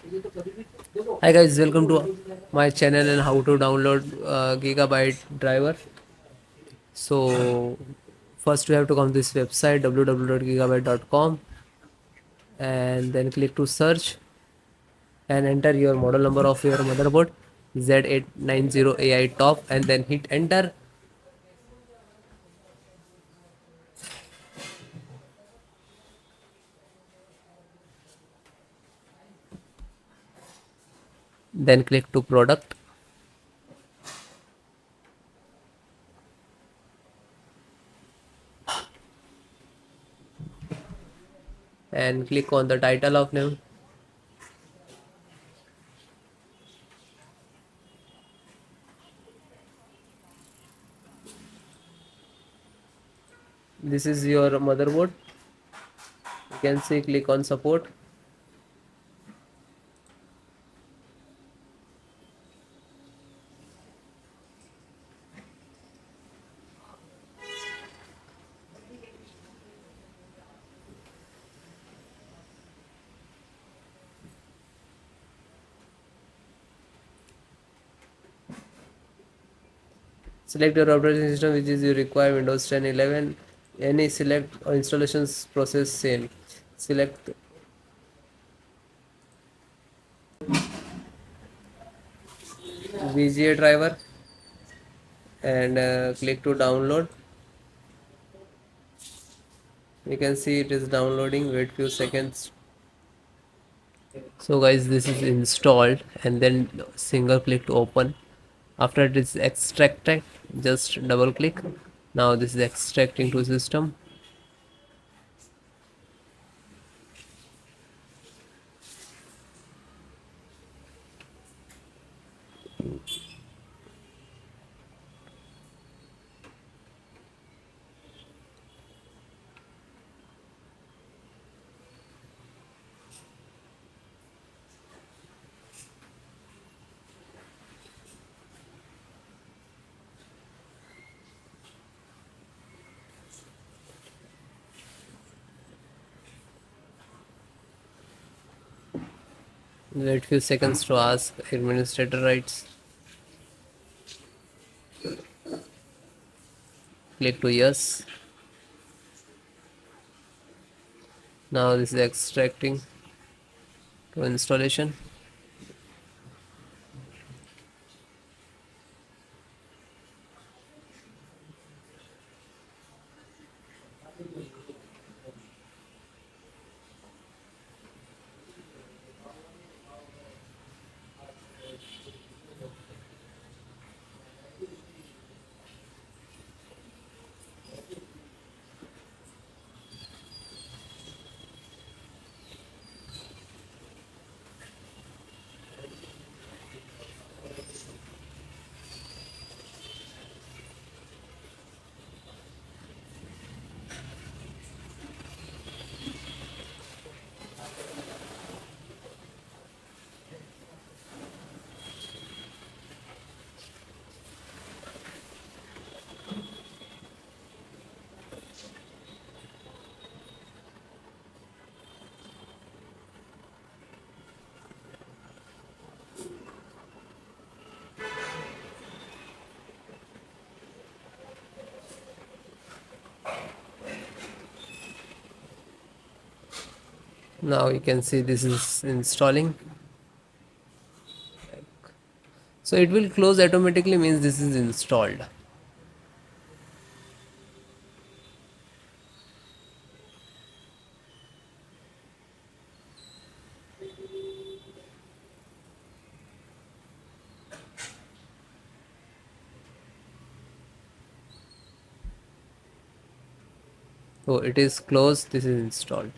Hi guys, welcome to my channel and how to download Gigabyte driver. So first we have to come to this website www.gigabyte.com and then click to search and enter your model number of your motherboard Z890 AI top and then hit enter. Then click to product and click on the title of name. This is your motherboard. You can see click on support. Select your operating system which is you require Windows 10, 11. Any select or installations process same. Select VGA driver and click to download. You can see it is downloading. Wait few seconds. So guys, this is installed and then single click to open. After it is extracted, just double click. Now this is extracting to system. Wait few seconds to ask administrator rights. Click to yes. Now this is extracting to installation. Now you can see this is installing. So it will close automatically, means this is installed. So it is closed, this is installed.